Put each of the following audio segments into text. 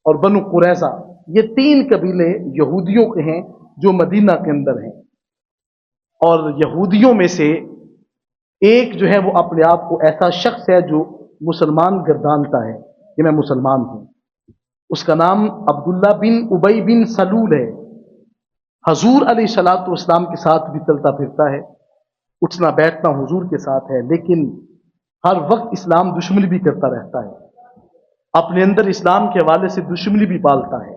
اور بنو قریظہ، یہ 3 قبیلے یہودیوں کے ہیں جو مدینہ کے اندر ہیں، اور یہودیوں میں سے ایک جو ہے وہ اپنے آپ کو ایسا شخص ہے جو مسلمان گردانتا ہے کہ میں مسلمان ہوں، اس کا نام عبداللہ بن ابی بن سلول ہے۔ حضور علیہ الصلوۃ والسلام کے ساتھ بھی چلتا پھرتا ہے، اٹھنا بیٹھنا حضور کے ساتھ ہے، لیکن ہر وقت اسلام دشمنی بھی کرتا رہتا ہے، اپنے اندر اسلام کے حوالے سے دشمنی بھی پالتا ہے۔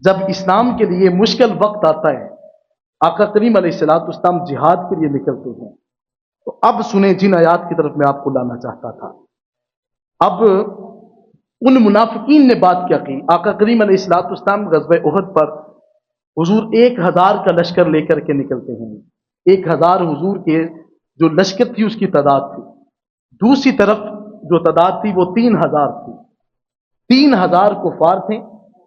جب اسلام کے لیے مشکل وقت آتا ہے، آقا کریم علیہ الصلوۃ والسلام جہاد کے لیے نکلتے ہیں، تو اب سنیں جن آیات کی طرف میں آپ کو لانا چاہتا تھا۔ اب ان منافقین نے بات کیا کی، آقا کریم علیہ الصلوۃ والسلام غزوہ احد پر حضور 1000 کا لشکر لے کر کے نکلتے ہیں، 1000 حضور کے جو لشکر تھی اس کی تعداد تھی، دوسری طرف جو تعداد تھی وہ 3000 تھی، 3000 کفار تھے،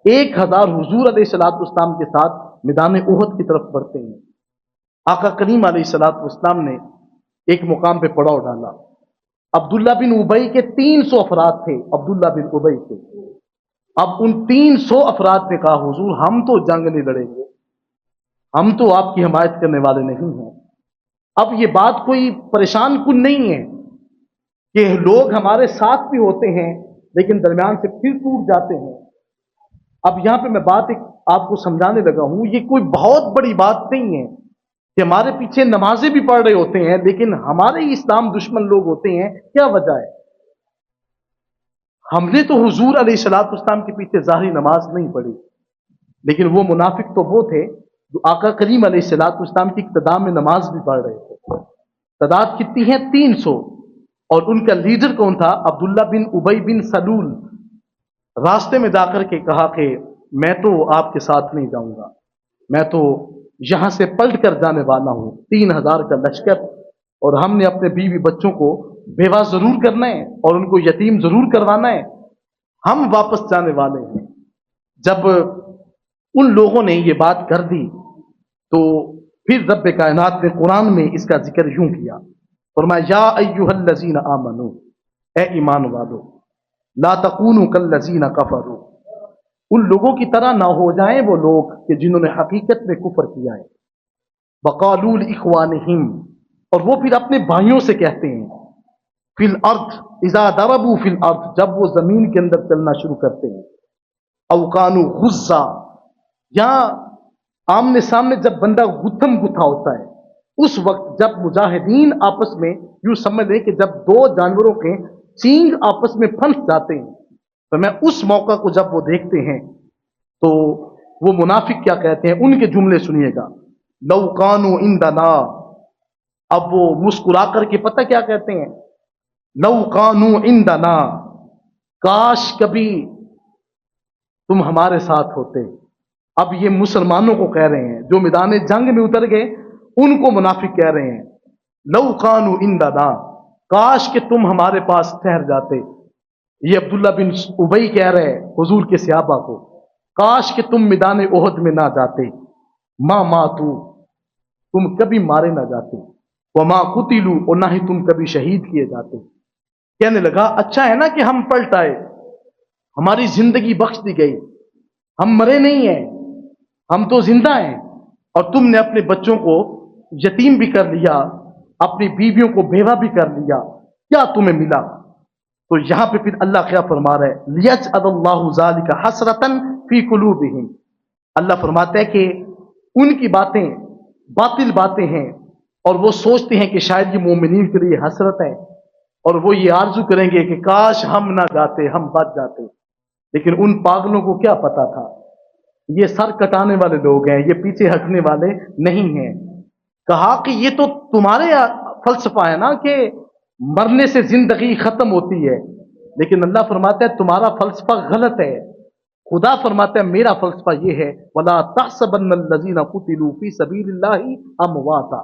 1000 حضور علیہ الصلوۃ والسلام کے ساتھ میدان احد کی طرف بڑھتے ہیں۔ آقا کریم علیہ الصلوۃ والسلام نے ایک مقام پہ پڑاؤ ڈالا، عبداللہ بن ابی کے 300 افراد تھے، عبداللہ بن ابی کے، اب ان 300 افراد نے کہا حضور ہم تو جنگ نہیں لڑیں گے، ہم تو آپ کی حمایت کرنے والے نہیں ہیں۔ اب یہ بات کوئی پریشان کن نہیں ہے کہ لوگ ہمارے ساتھ بھی ہوتے ہیں لیکن درمیان سے پھر ٹوٹ جاتے ہیں۔ اب یہاں پہ میں بات ایک آپ کو سمجھانے لگا ہوں، یہ کوئی بہت بڑی بات نہیں ہے کہ ہمارے پیچھے نمازیں بھی پڑھ رہے ہوتے ہیں لیکن ہمارے ہی اسلام دشمن لوگ ہوتے ہیں، کیا وجہ ہے؟ ہم نے تو حضور علیہ الصلوۃ والسلام کے پیچھے ظاہری نماز نہیں پڑھی، لیکن وہ منافق تو وہ تھے جو آقا کریم علیہ الصلوۃ والسلام کی اقتداء میں نماز بھی پڑھ رہے تھے۔ تعداد کتنی ہے؟ 300، اور ان کا لیڈر کون تھا؟ عبداللہ بن ابی بن سلول۔ راستے میں جا کر کے کہا کہ میں تو آپ کے ساتھ نہیں جاؤں گا، میں تو یہاں سے پلٹ کر جانے والا ہوں، 3000 کا لشکر، اور ہم نے اپنے بیوی بچوں کو بیوہ ضرور کرنا ہے اور ان کو یتیم ضرور کروانا ہے، ہم واپس جانے والے ہیں۔ جب ان لوگوں نے یہ بات کر دی تو پھر رب کائنات نے قرآن میں اس کا ذکر یوں کیا، فرمایا یا ایھا الذین آمنوا، اے ایمان والو، لا تکونوا کالذین کفروا، ان لوگوں کی طرح نہ ہو جائیں وہ لوگ کہ جنہوں نے حقیقت میں کفر کیا ہے، وقالوا لاخوانہم، اور وہ پھر اپنے بھائیوں سے کہتے ہیں، فی الارض اذا ضربوا فی الارض، جب وہ زمین کے اندر چلنا شروع کرتے ہیں، او کانوا غزا، یا آمنے سامنے جب بندہ گتھم گتھا ہوتا ہے، اس وقت جب مجاہدین آپس میں یوں سمجھ لیں کہ جب 2 جانوروں کے سینگ آپس میں پھنس جاتے ہیں، تو میں اس موقع کو جب وہ دیکھتے ہیں تو وہ منافق کیا کہتے ہیں، ان کے جملے سنیے گا، لو کانوا عندنا، اب وہ مسکرا کر کے پتہ کیا کہتے ہیں، لو کانوا عندنا، کاش کبھی تم ہمارے ساتھ ہوتے۔ اب یہ مسلمانوں کو کہہ رہے ہیں جو میدان جنگ میں اتر گئے، ان کو منافق کہہ رہے ہیں، لو کانوا عندنا، کاش کہ تم ہمارے پاس ٹھہر جاتے۔ یہ عبداللہ بن ابی کہہ رہے حضور کے صحابہ کو، کاش کہ تم میدان احد میں نہ جاتے، ما ماتوا، تم کبھی مارے نہ جاتے، وما قتلوا، اور نہ ہی تم کبھی شہید کیے جاتے۔ کہنے لگا اچھا ہے نا کہ ہم پلٹ آئے، ہماری زندگی بخش دی گئی، ہم مرے نہیں ہیں، ہم تو زندہ ہیں، اور تم نے اپنے بچوں کو یتیم بھی کر لیا، اپنی بیویوں کو بیوہ بھی کر لیا، کیا تمہیں ملا؟ تو یہاں پہ پھر اللہ کیا فرما رہا ہے، لیجعل اللہ ذلک حسرۃ فی قلوبہم، اللہ فرماتا ہے کہ ان کی باتیں باطل باتیں ہیں اور وہ سوچتے ہیں کہ شاید یہ مومنین کے لیے حسرت ہے، اور وہ یہ آرزو کریں گے کہ کاش ہم نہ جاتے، ہم بچ جاتے، لیکن ان پاگلوں کو کیا پتا تھا، یہ سر کٹانے والے لوگ ہیں، یہ پیچھے ہٹنے والے نہیں ہیں۔ کہا کہ یہ تو تمہارے فلسفہ ہے نا کہ مرنے سے زندگی ختم ہوتی ہے، لیکن اللہ فرماتا ہے تمہارا فلسفہ غلط ہے۔ خدا فرماتا ہے میرا فلسفہ یہ ہے، وَلَا تَحْسَبَنَّ الَّذِينَ قُتِلُوا فِي سَبِيلِ اللَّهِ أَمْوَاتًا،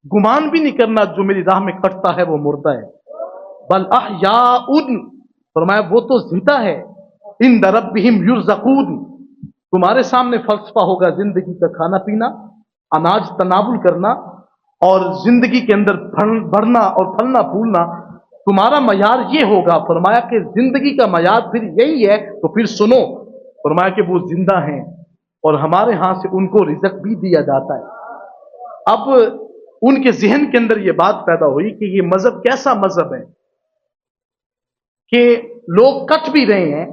گمان بھی نہیں کرنا جو میری راہ میں کٹتا ہے وہ مردہ ہے، بل احیاء، فرمایا وہ تو زندہ ہے، عند ربہم یرزقون، تمہارے سامنے فلسفہ ہوگا زندگی کا کھانا پینا، اناج تناول کرنا اور زندگی کے اندر بڑھنا اور پھلنا پھولنا، तुम्हारा मयार ये होगा। फरमाया कि जिंदगी का मयार फिर यही है, तो फिर सुनो। फरमाया कि वो जिंदा हैं और हमारे हाथ से उनको रिज़्क भी दिया जाता है। अब उनके जहन के अंदर ये बात पैदा हुई कि ये मजहब कैसा मजहब है कि लोग कट भी रहे हैं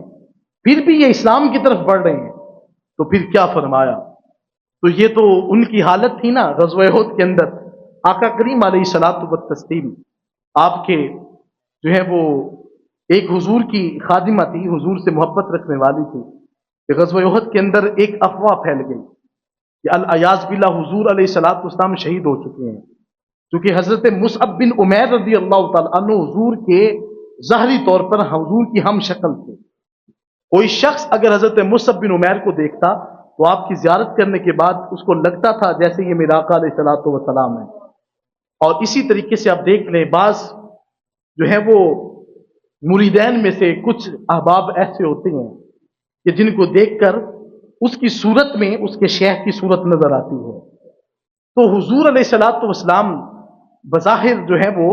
फिर भी ये इस्लाम की तरफ बढ़ रहे हैं। तो फिर क्या फरमाया? तो ये तो उनकी हालत थी ना ग़ज़वा उहद के अंदर। आका करीम अलैहिस्सलातु व तस्लीम आपके जो है वो एक हुजूर की खादिमा थी, हुजूर से मोहब्बत रखने वाली थी। कि ग़ज़वा उहद के अंदर एक अफवाह फैल गई कि अल अयाज़ बिल्लाह हुजूर अलैहिस्सलातु वस्सलाम शहीद हो चुके हैं। क्योंकि हज़रत मुसअब बिन उमैर रज़ी अल्लाह तआला अन्हु हुजूर के ज़ाहरी तौर पर हुजूर की हम शक्ल थे। कोई शख्स अगर हज़रत मुसअब बिन उमैर को देखता तो आपकी ज़ियारत करने के बाद उसको लगता था जैसे ये मेरा आका अलैहिस्सलातु वस्सलाम है। और इसी तरीके से आप देख लें, बाज़ जो है वो मुरीदैन में से कुछ अहबाब ऐसे होते हैं कि जिनको देखकर उसकी सूरत में उसके शेख की सूरत नजर आती है। तो हुजूर अलैहिस्सलातु वस्सलाम बज़ाहिर जो है वो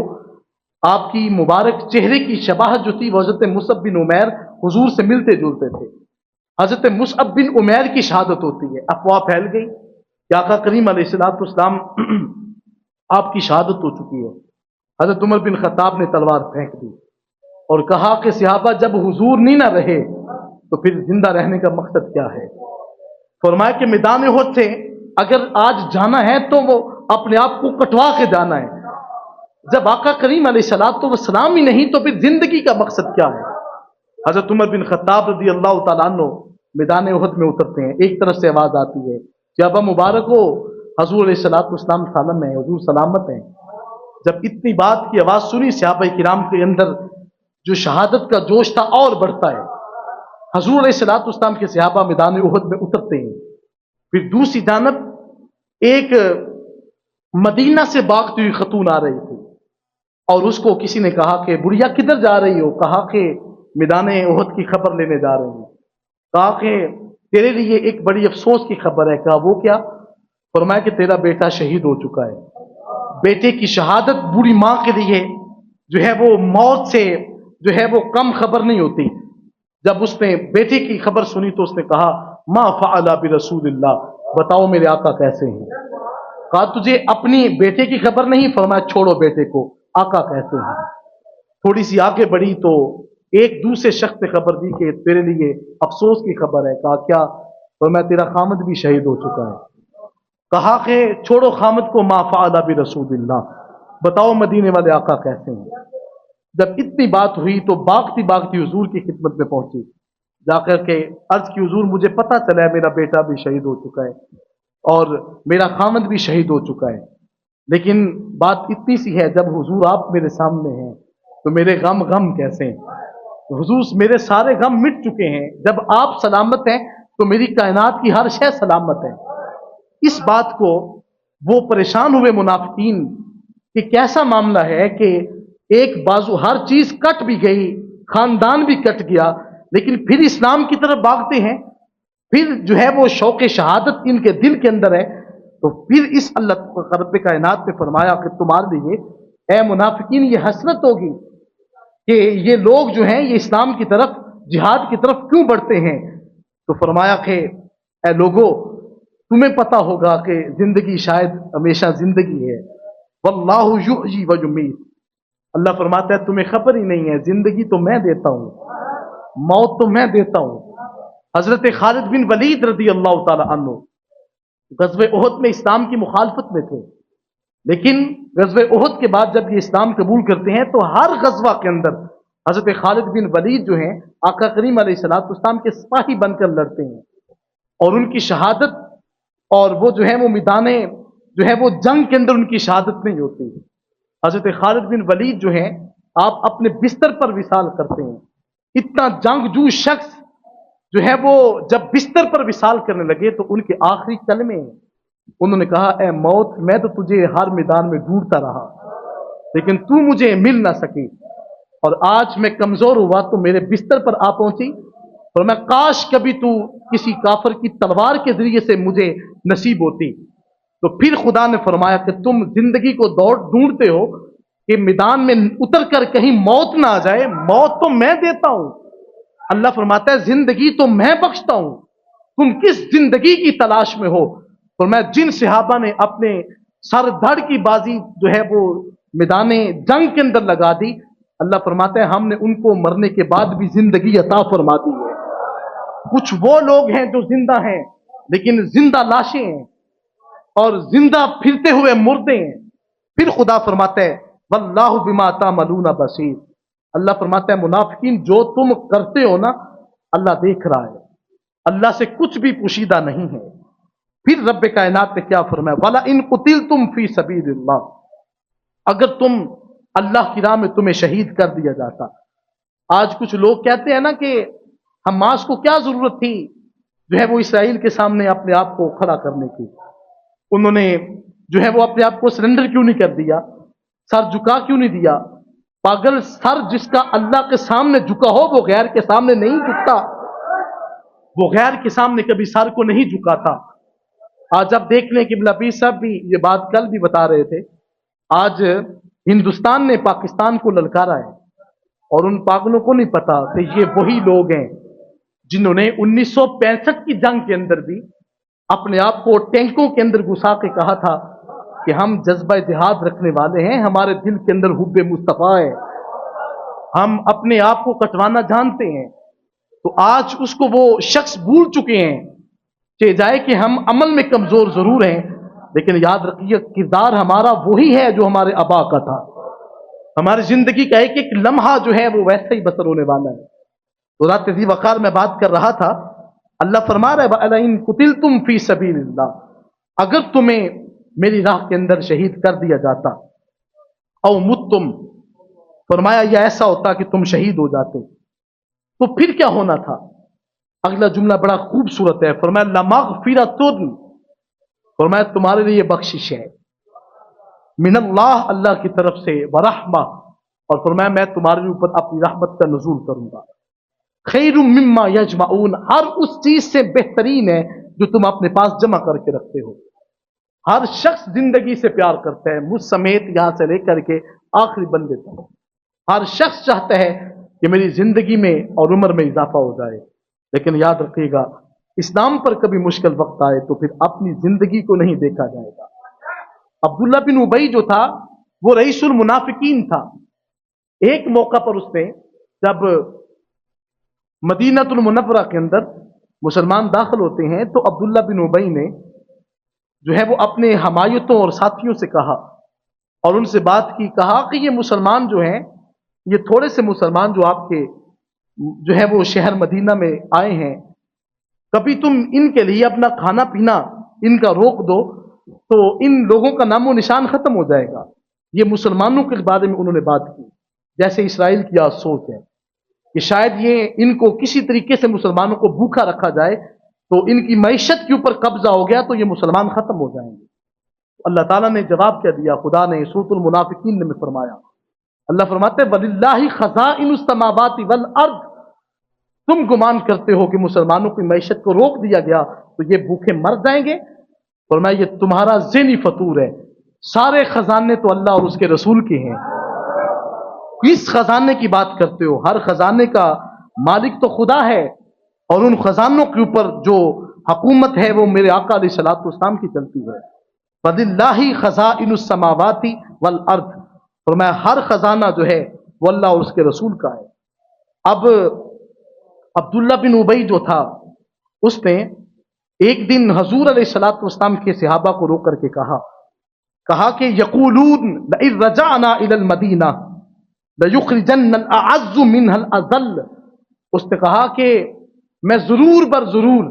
आपकी मुबारक चेहरे की शबाहत जो थी वो हज़रत मुसअब बिन उमैर हुजूर से मिलते जुलते थे। हज़रत मुसअब बिन उमैर की शहादत होती है। अफवाह फैल गई कि आका करीम अलैहिस्सलातु वस्सलाम आपकी शहादत हो चुकी है। हज़रत उमर बिन खत्ताब ने तलवार फेंक दी और कहा कि सहाबा जब हुजूर नहीं ना रहे तो फिर जिंदा रहने का मकसद क्या है? फरमाया कि मैदान उहद से अगर आज जाना है तो वो अपने आप को कटवा के जाना है। जब आका करीम अलैहिस्सलातु वस्सलाम ही नहीं तो फिर जिंदगी का मकसद क्या है? हज़रत उमर बिन खत्ताब रज़ी अल्लाह तआला अन्हु मैदान उहद में उतरते हैं। एक तरफ से आवाज़ आती है कि अबा मुबारक हो, हुजूर अलैहिस्सलातु वस्सलाम सालम है, हुजूर सलामत हैं। जब इतनी बात की आवाज़ सुनी सहाबा किराम के अंदर जो शहादत का जोश था और बढ़ता है। हुजूर अलैहिस्सलातु वस्सलाम के सहाबा मैदान उहद में उतरते हैं। फिर दूसरी जानब एक मदीना से भागती हुई खतून आ रही थी और उसको किसी ने कहा कि बुढ़िया किधर जा रही हो? कहा कि मैदान उहद की खबर लेने जा रही हूँ। कहा कि तेरे लिए एक बड़ी अफसोस की खबर है। कहा वो क्या? फरमाया कि तेरा बेटा शहीद हो चुका है। बेटे की शहादत बूढ़ी माँ के लिए जो है वो मौत से जो है वो कम खबर नहीं होती। जब उसने बेटे की खबर सुनी तो उसने कहा मा फ़अला बि रसूलिल्लाह, बताओ मेरे आका कैसे हैं? कहा तुझे अपनी बेटे की खबर नहीं? फरमाया छोड़ो बेटे को, आका कैसे हैं? थोड़ी सी आगे बढ़ी तो एक दूसरे शख्स ने खबर दी कि तेरे लिए अफसोस की खबर है। कहा क्या? फरमाया तेरा खामद भी शहीद हो चुका है। कहा कि छोड़ो खामद को, मा फ़अला बि रसूलिल्लाह, बताओ मदीने वाले आका कैसे हैं? जब इतनी बात हुई तो भागती भागती हुजूर की खिदमत में पहुंची। जाकर के अर्ज की हुजूर मुझे पता चला है मेरा बेटा भी शहीद हो चुका है और मेरा खामद भी शहीद हो चुका है, लेकिन बात इतनी सी है जब हुजूर आप मेरे सामने हैं तो मेरे गम कैसे हैं? हुजूर मेरे सारे गम मिट चुके हैं। जब आप सलामत हैं तो मेरी कायनात की हर शय सलामत है। इस बात को वो परेशान हुए मुनाफिकीन कि कैसा मामला है कि एक बाजू हर चीज कट भी गई, खानदान भी कट गया, लेकिन फिर इस्लाम की तरफ भागते हैं। फिर जो है वो शौक शहादत इनके दिल के अंदर है। तो फिर इस अल्लाह रब्बे कायनात ने फरमाया कि तुम्हारे लिए ए मुनाफिकीन ये हसरत होगी कि ये लोग जो हैं ये इस्लाम की तरफ जिहाद की तरफ क्यों बढ़ते हैं। तो फरमाया कि ए लोगो, तुम्हें पता होगा कि जिंदगी शायद हमेशा जिंदगी है। वल्लाहु युहयी व युमीत, अल्लाह फरमाता है तुम्हें खबर ही नहीं है, जिंदगी तो मैं देता हूं, मौत तो मैं देता हूं। हजरत खालिद बिन वलीद रज़ी अल्लाह तआला अन्हु ग़ज़वे उहद में इस्लाम की मुखालफत में थे, लेकिन ग़ज़वे उहद के बाद जब ये इस्लाम कबूल करते हैं तो हर ग़ज़वा के अंदर हजरत खालिद बिन वलीद जो हैं आका करीम अलैहिस्सलातु वस्सलाम के सिपाही बनकर लड़ते हैं और उनकी शहादत और वो जो है वो मैदाने जो है वो जंग के अंदर उनकी शहादत नहीं होती। हजरत खालिद बिन वलीद जो हैं आप अपने बिस्तर पर विसाल करते हैं। इतना जंगजू शख्स जो है वो जब बिस्तर पर विसाल करने लगे तो उनके आखिरी कलमे उन्होंने कहा ए मौत, मैं तो तुझे हर मैदान में ढूंढता रहा लेकिन तू मुझे मिल ना सकी और आज मैं कमजोर हुआ तो मेरे बिस्तर पर आ पहुंची और मैं काश कभी तू किसी काफर की तलवार के जरिए से मुझे नसीब होती। तो फिर खुदा ने फरमाया कि तुम जिंदगी को दौड़ ढूंढते हो کہ میدان میں اتر کر کہیں موت نہ آ جائے، موت تو میں دیتا ہوں، اللہ فرماتا ہے زندگی تو میں بخشتا ہوں، تم کس زندگی کی تلاش میں ہو؟ فرمایا جن صحابہ نے اپنے سر دھڑ کی بازی جو ہے وہ میدان جنگ کے اندر لگا دی، اللہ فرماتا ہے ہم نے ان کو مرنے کے بعد بھی زندگی عطا فرما دی ہے۔ کچھ وہ لوگ ہیں جو زندہ ہیں لیکن زندہ لاشیں ہیں اور زندہ پھرتے ہوئے مردے ہیں۔ پھر خدا فرماتا ہے واللہ بما تعملون بصیر، اللہ فرماتا ہے منافقین جو تم کرتے ہو نا اللہ دیکھ رہا ہے، اللہ سے کچھ بھی پوشیدہ نہیں ہے۔ پھر رب کائنات نے کیا فرمایا وَلَئِن قُتِلْتُمْ فِي سَبِيلِ اللَّهِ، اگر تم اللہ کی راہ میں تمہیں شہید کر دیا جاتا۔ آج کچھ لوگ کہتے ہیں نا کہ حماس کو کیا ضرورت تھی جو ہے وہ اسرائیل کے سامنے اپنے آپ کو کھڑا کرنے کی، انہوں نے جو ہے وہ اپنے آپ کو سرنڈر کیوں نہیں کر دیا، سر جھکا کیوں نہیں دیا؟ پاگل، سر جس کا اللہ کے سامنے جھکا ہو وہ غیر کے سامنے نہیں جھکتا، وہ غیر کے سامنے کبھی سر کو نہیں جھکا تھا۔ آج اب دیکھ لیں کہ لبی صاحب بھی یہ بات کل بھی بتا رہے تھے، آج ہندوستان نے پاکستان کو للکارا ہے اور ان پاگلوں کو نہیں پتا کہ یہ وہی لوگ ہیں جنہوں نے 1965 کی جنگ کے اندر بھی اپنے آپ کو ٹینکوں کے اندر گھسا کے کہا تھا کہ ہم جذبہ جہاد رکھنے والے ہیں، ہمارے دل کے اندر حب مصطفیٰ ہے، ہم اپنے آپ کو کٹوانا جانتے ہیں۔ تو آج اس کو وہ شخص بھول چکے ہیں کہ جائے کہ ہم عمل میں کمزور ضرور ہیں لیکن یاد رکھیے کردار ہمارا وہی ہے جو ہمارے آبا کا تھا، ہماری زندگی کا ایک ایک لمحہ جو ہے وہ ویسا ہی بسر ہونے والا ہے۔ تو رات ذی وقار میں بات کر رہا تھا، اللہ فرما رہا ہے وَأَلَئِن قُتِلْتُمْ فِي سَبِيلِ اللَّهِ، اگر تمہیں میری راہ کے اندر شہید کر دیا جاتا، او متم، فرمایا یہ ایسا ہوتا کہ تم شہید ہو جاتے تو پھر کیا ہونا تھا؟ اگلا جملہ بڑا خوبصورت ہے، فرمایا لَمَغْفِرَةٌ، فرمایا تمہارے لیے بخشش ہے، من اللہ، اللہ کی طرف سے، ورحمہ، اور فرمایا میں تمہارے اوپر اپنی رحمت کا نزول کروں گا، خیر مما یجمعون، ہر اس چیز سے بہترین ہے جو تم اپنے پاس جمع کر کے رکھتے ہو۔ ہر شخص زندگی سے پیار کرتا ہے، مجھ سمیت یہاں سے لے کر کے آخری بندے تک، ہر شخص چاہتا ہے کہ میری زندگی میں اور عمر میں اضافہ ہو جائے، لیکن یاد رکھیے گا اسلام پر کبھی مشکل وقت آئے تو پھر اپنی زندگی کو نہیں دیکھا جائے گا۔ عبداللہ بن ابی جو تھا وہ رئیس المنافقین تھا۔ ایک موقع پر اس نے جب مدینہ المنورہ کے اندر مسلمان داخل ہوتے ہیں تو عبداللہ بن ابی نے جو ہے وہ اپنے حمایتوں اور ساتھیوں سے کہا اور ان سے بات کی، کہا کہ یہ مسلمان جو ہیں، یہ تھوڑے سے مسلمان جو آپ کے جو ہے وہ شہر مدینہ میں آئے ہیں، کبھی تم ان کے لیے اپنا کھانا پینا ان کا روک دو تو ان لوگوں کا نام و نشان ختم ہو جائے گا۔ یہ مسلمانوں کے بارے میں انہوں نے بات کی، جیسے اسرائیل کی آج سوچ ہے کہ شاید یہ ان کو کسی طریقے سے مسلمانوں کو بھوکا رکھا جائے تو ان کی معیشت کے اوپر قبضہ ہو گیا تو یہ مسلمان ختم ہو جائیں گے۔ اللہ تعالیٰ نے جواب کیا دیا، خدا نے سورۃ المنافقین میں فرمایا، اللہ فرماتے وَلِلَّهِ خَزَائِنُ السَّمَاوَاتِ وَالْأَرْضِ، تم گمان کرتے ہو کہ مسلمانوں کی معیشت کو روک دیا گیا تو یہ بھوکے مر جائیں گے؟ فرمایا یہ تمہارا ذہنی فطور ہے، سارے خزانے تو اللہ اور اس کے رسول کے ہیں، اس خزانے کی بات کرتے ہو، ہر خزانے کا مالک تو خدا ہے اور ان خزانوں کے اوپر جو حکومت ہے وہ میرے آقا علیہ الصلوۃ والسلام کی چلتی ہے۔ وَلِلَّهِ خَزَائِنُ السَّمَاوَاتِ وَالْأَرْضِ، فرمایا ہر خزانہ جو ہے وہ اللہ اور اس کے رسول کا ہے۔ اب عبداللہ بن ابی جو تھا اس نے ایک دن حضور علیہ الصلوۃ والسلام کے صحابہ کو روک کر کے کہا کہ یقولون لئن رجعنا الی المدینہ لَيُخْرِجَنَّ الْأَعَزُّ مِنْهَا الْأَذَلَّ، اس نے کہا کہ میں ضرور بر ضرور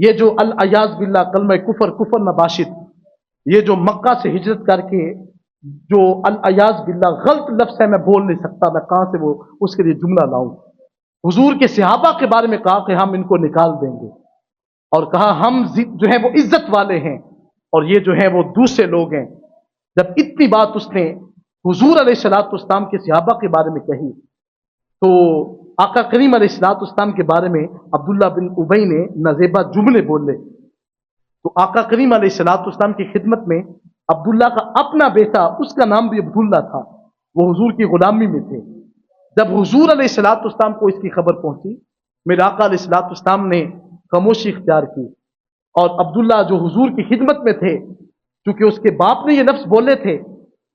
یہ جو الیاذ باللہ کلمہ کفر نباشد، یہ جو مکہ سے ہجرت کر کے جو الیاذ باللہ غلط لفظ ہے میں بول نہیں سکتا، میں کہاں سے وہ اس کے لیے جملہ لاؤں، حضور کے صحابہ کے بارے میں کہا کہ ہم ان کو نکال دیں گے اور کہا ہم جو ہے وہ عزت والے ہیں اور یہ جو ہے وہ دوسرے لوگ ہیں۔ جب اتنی بات اس نے حضور علیہ الصلوۃ والسلام کے صحابہ کے بارے میں کہی تو آقا کریم علیہ الصلوۃ والسلام کے بارے میں عبداللہ بن ابی نے نازیبہ جملے بولے تو آقا کریم علیہ الصلوۃ والسلام کی خدمت میں عبداللہ کا اپنا بیٹا، اس کا نام بھی عبداللہ تھا، वो हुजूर की गुलामी में थे। जब हुजूर अलैहिस्सलाम को इसकी खबर पहुंची, मेरे आका अलैहिस्सलाम ने खामोशी इख्तियार की, और अब्दुल्ला जो हुजूर की खिदमत में थे, क्योंकि उसके बाप ने ये लफ्ज बोले थे,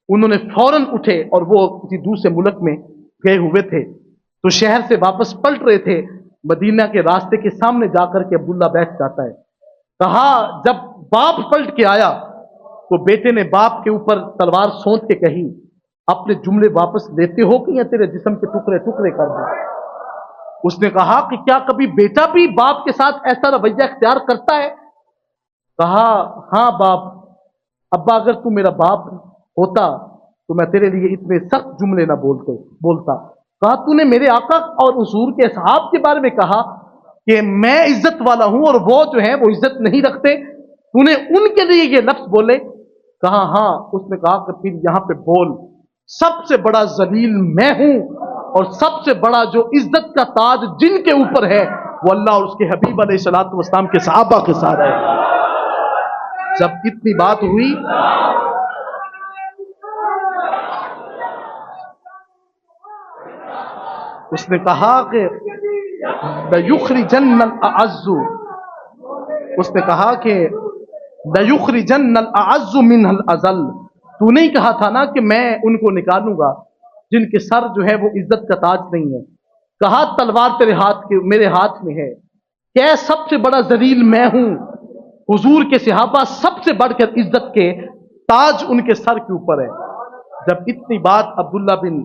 उन्होंने फौरन उठे और वो किसी दूसरे मुल्क में गए हुए थे, तो शहर से वापस पलट रहे थे। मदीना के रास्ते के सामने जाकर के अब्दुल्ला बैठ जाता है। कहा जब बाप पलट के आया तो बेटे ने बाप के ऊपर तलवार सोंध के कही, अपने जुमले वापस लेते हो कि या तेरे जिस्म के टुकड़े टुकड़े कर दो। उसने कहा कि क्या कभी बेटा भी बाप के साथ ऐसा रवैया इख्तियार करता है? कहा हाँ बाप, अब्बा अगर तू मेरा बाप होता तो मैं तेरे लिए इतने सख्त जुमले ना बोलता। कहा तूने मेरे आका और हुजूर के असहाब के बारे में कहा कि मैं इज्जत वाला हूं और वो जो है वो इज्जत नहीं रखते, तूने उनके लिए ये लफ्ज बोले? कहा हाँ। उसने कहा कि फिर यहां पे बोल, सबसे बड़ा जलील मैं हूं और सबसे बड़ा जो इज्जत का ताज जिनके ऊपर है वो अल्लाह और उसके हबीब अलैहिस्सलातु वस्सलाम के सहाबा के साथ है। जब इतनी बात हुई, उसने कहा कि लयुखरिजन्नल अअज़्ज़ु, उसने कहा कि लयुखरिजन्नल अअज़्ज़ु मिनल अज़ल, तूने ही कहा था ना कि मैं उनको निकालूंगा जिनके सर जो है वो इज्जत का ताज नहीं है। कहा तलवार तेरे हाथ के मेरे हाथ में है, क्या सबसे बड़ा जलील मैं हूं। हुजूर के सहाबा सबसे बढ़कर इज्जत के ताज उनके सर के ऊपर है। जब इतनी बात अब्दुल्ला बिन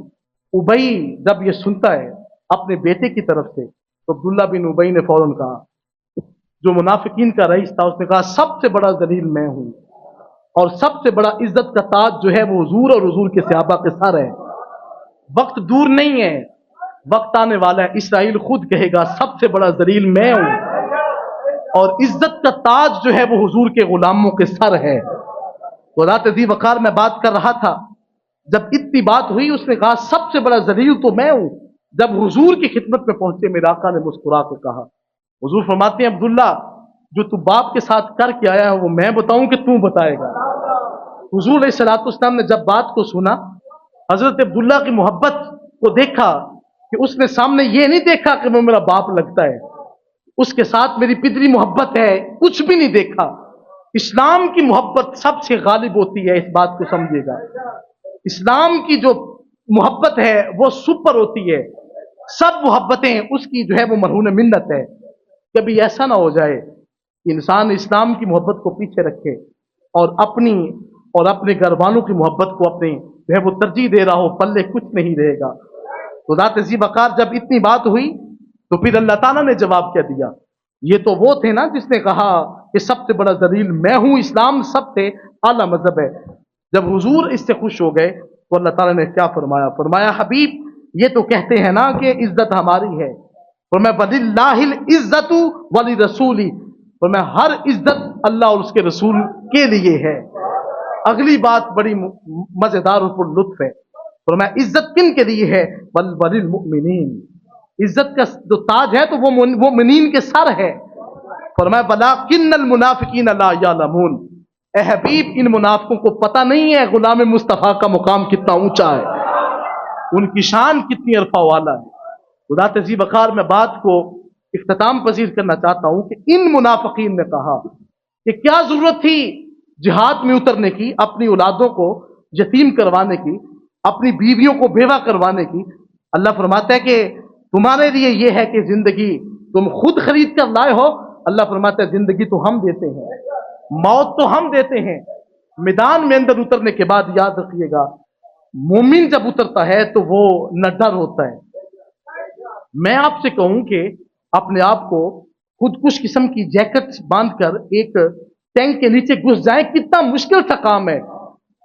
उबई जब ये सुनता है अपने बेटे की तरफ से, तो अब्दुल्ला बिन उबई ने फौरन कहा, जो मुनाफिकीन का रईस था, उसने कहा सबसे बड़ा जलील मैं हूं और सबसे बड़ा इज्जत का ताज जो है वो हुजूर और हुजूर के सहाबा के सर है। वक्त दूर नहीं है, वक्त आने वाला है, इसराइल खुद कहेगा सबसे बड़ा जलील मैं हूं और इज्जत का ताज जो है वो हुजूर के गुलामों के सर है। तो रात दी वकार में बात कर रहा था, जब इतनी बात हुई उसने कहा सबसे बड़ा जलील तो मैं हूं। जब हुजूर की खिदमत में पहुंचे, मेरे आका ने मुस्कुरा कर कहा, हुजूर फरमाते हैं अब्दुल्ला जो तू बाप के साथ करके आया है वो मैं बताऊं कि तू बताएगा? हुजूर अलैहिस्सलाम ने जब बात को सुना, हजरत अब्दुल्ला की मोहब्बत को देखा कि उसने सामने ये नहीं देखा कि वो मेरा बाप लगता है, उसके साथ मेरी पितरी मोहब्बत है, कुछ भी नहीं देखा। इस्लाम की मोहब्बत सबसे गालिब होती है, इस बात को समझिएगा। इस्लाम की जो मोहब्बत है वो सुपर होती है, सब मोहब्बतें उसकी जो है वो मरहून मिन्नत है। कभी ऐसा ना हो जाए कि इंसान इस्लाम की मोहब्बत को पीछे रखे और अपने घर वालों की मोहब्बत को अपने जो है वो तरजीह दे रहा हो, पल्ले कुछ नहीं रहेगा। तो ज़ात ज़ी वक़ार जब इतनी बात हुई तो फिर अल्लाह ताला ने जवाब क्या दिया? ये तो वो थे ना जिसने कहा कि सबसे बड़ा जलील मैं हूं, इस्लाम सबसे आला मजहब है। जब हुजूर इससे खुश हो गए तो अल्लाह ताला ने क्या फरमाया? फरमाया हबीब ये तो कहते हैं ना कि इज्जत हमारी है, और मैं वलिल्लाहिल इज्जतु वली रसूली, और मैं हर इज्जत अल्लाह और उसके रसूल के लिए है। अगली बात बड़ी मजेदार और लुत्फ है, और मैं इज्जत किन के लिए है? वलिल मुमिनीन, इज्जत का जो ताज है तो वो मुमिनीन के सर है। फरमाया वलाकिन्नल मुनाफिकीन ला यालमून, ए हबीब इन मुनाफिकों को पता नहीं है गुलाम मुस्तफ़ा का मुकाम कितना ऊंचा है, उनकी शान कितनी अरफा वाला है। खुदा तज़ी बकार में बात को इख्तिताम पजीर करना चाहता हूं कि इन मुनाफिकीन ने कहा कि क्या जरूरत थी जिहाद में उतरने की, अपनी औलादों को यतीम करवाने की, अपनी बीवियों को बेवा करवाने की। अल्लाह फरमाता है कि तुम्हारे लिए यह है कि जिंदगी तुम खुद खरीद कर लाए हो। अल्लाह फरमाता है जिंदगी तो हम देते हैं, मौत तो हम देते हैं। मैदान में अंदर उतरने के बाद याद रखिएगा, मोमिन जब उतरता है तो वो न डर होता है। मैं आपसे कहूं कि अपने आप को खुदकुश किस्म की जैकेट बांधकर एक टैंक के नीचे घुस जाए, कितना मुश्किल सा काम है,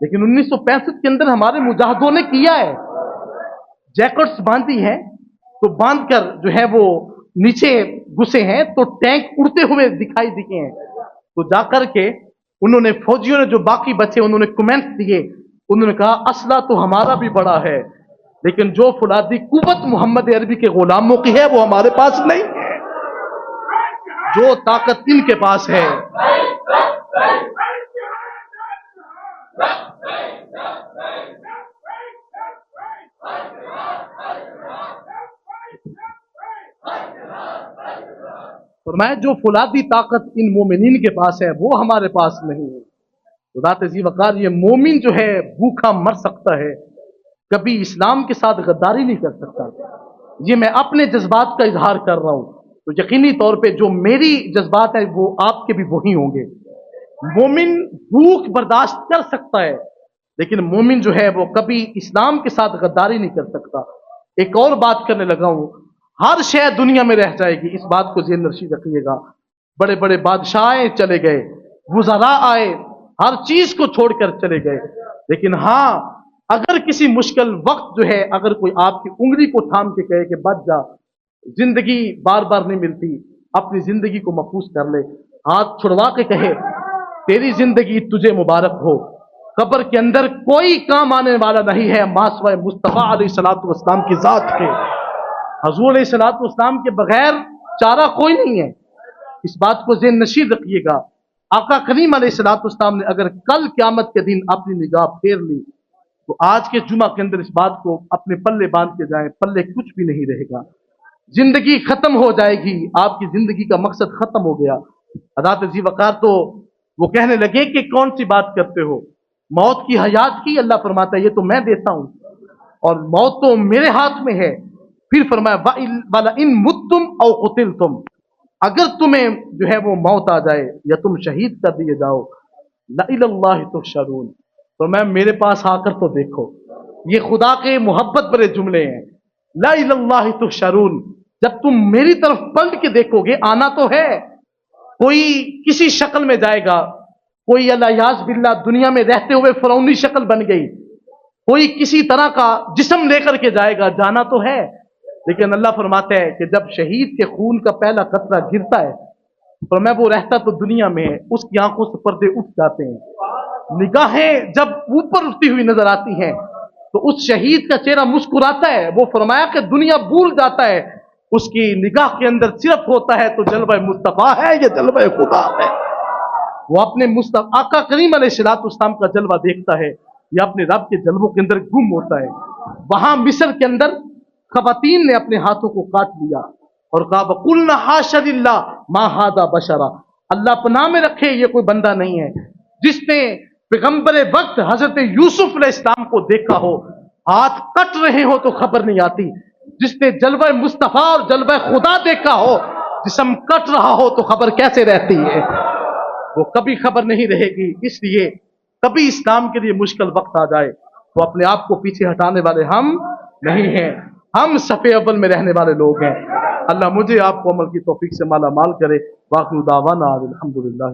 लेकिन 1965 के अंदर हमारे मुजाहिदों ने किया है। जैकेट्स बांधी हैं तो बांधकर जो है वो नीचे घुसे हैं तो टैंक उड़ते हुए दिखाई दिए हैं। तो जाकर के उन्होंने, फौजियों ने जो बाकी बचे उन्होंने कमेंट दिए, उन्होंने कहा असला तो हमारा भी बड़ा है लेकिन जो फुलादी कुव्वत मोहम्मद अरबी के गुलामों की है वो हमारे पास नहीं है, जो ताकत इनके पास है। फरमाया जो फौलादी ताकत इन मोमिनीन के पास है वो हमारे पास नहीं है। तो ज़ात जी वक़ार, ये मोमिन जो है भूखा मर सकता है, कभी इस्लाम के साथ गद्दारी नहीं कर सकता। ये मैं अपने जज्बात का इजहार कर रहा हूँ, तो यकीनी तौर पे जो मेरी जज्बात है वो आपके भी वही होंगे। मोमिन भूख बर्दाश्त कर सकता है, लेकिन मोमिन जो है वो कभी इस्लाम के साथ गद्दारी नहीं कर सकता। एक और बात करने लगा हूं, हर शय दुनिया में रह जाएगी, इस बात को ज़हन नशीं रखिएगा। बड़े बड़े बादशाह चले गए, वुज़रा आए, हर चीज को छोड़कर चले गए, लेकिन हाँ, अगर किसी मुश्किल वक्त जो है अगर कोई आपकी उंगली को थाम के कहे कि बच जा, जिंदगी बार बार नहीं मिलती, अपनी जिंदगी को महफूज कर ले, हाथ छुड़वा के कहे तेरी जिंदगी तुझे मुबारक हो, कब्र के अंदर कोई काम आने वाला नहीं है मासवा मुस्तफ़ा अलैहिस्सलातु वस्सलाम की जात के। हजूर अलैहिस्सलातु वस्सलाम के बगैर चारा कोई नहीं है, इस बात को ज़हन नशीं रखिएगा। आका करीम अलैहिस्सलातु वस्सलाम ने अगर कल क़यामत के दिन अपनी निगाह फेर ली तो आज के जुमा के अंदर इस बात को अपने पल्ले बांध के जाएं, पल्ले कुछ भी नहीं रहेगा, जिंदगी खत्म हो जाएगी, आपकी जिंदगी का मकसद खत्म हो गया। हज़रत जी वक़ार तो वो कहने लगे कि कौन सी बात करते हो, मौत की हयात की अल्लाह फरमाता है ये तो मैं देता हूं और मौत तो मेरे हाथ में है। फिर फरमाया वाला इन मुत्तुम औ कुतिलतुम, अगर तुम्हें जो है वो मौत आ जाए या तुम शहीद कर दिए जाओ, ला इलल्लाहि तुहशरून, तो मैं मेरे पास आकर तो देखो। ये खुदा के मोहब्बत भरे जुमले हैं, ला इलल्लाहि तुहशरून, जब तुम मेरी तरफ पलट के देखोगे, आना तो है, कोई किसी शक्ल में जाएगा, कोई अल्लाह बिल्ला दुनिया में रहते हुए फरौनी शक्ल बन गई, कोई किसी तरह का जिस्म लेकर के जाएगा, जाना तो है, लेकिन अल्लाह फरमाते हैं कि जब शहीद के खून का पहला कतरा गिरता है तो मैं वो रहता तो दुनिया में है, उसकी आंखों से पर्दे उठ जाते हैं, निगाहें जब ऊपर उठती हुई नजर आती हैं तो उस शहीद का चेहरा मुस्कुराता है। वो फरमाया कि दुनिया भूल जाता है, उसकी निगाह के अंदर सिर्फ होता है तो जलवा मुस्तफा है, ये जलवा खुदा है। वो अपने मुस्तफा आका करीम अलैहिस्सलातु वस्सलाम का जलवा देखता है या अपने रब के जलवों के अंदर गुम होता है। वहां मिस्र के अंदर खवातीन ने अपने हाथों को काट लिया और कहा वकुल्ना हाशा लिल्लाह मा हादा बशरा, अल्लाह पनाह में रखे ये कोई बंदा नहीं है। जिसने पैगंबर वक्त हजरत यूसुफ अलैहिस्सलाम को देखा हो, हाथ कट रहे हो तो खबर नहीं आती, जिसने जलवा मुस्तफा और जलवा खुदा देखा हो, जिस्म कट रहा हो तो खबर कैसे रहती है, वो कभी खबर नहीं रहेगी। इसलिए कभी इस्लाम के लिए मुश्किल वक्त आ जाए तो अपने आप को पीछे हटाने वाले हम नहीं हैं, हम सफ़े अव्वल में रहने वाले लोग हैं। अल्लाह मुझे आपको अमल की तौफीक से माला माल करे। वाक़िअ दावाना अल्हम्दुलिल्लाह।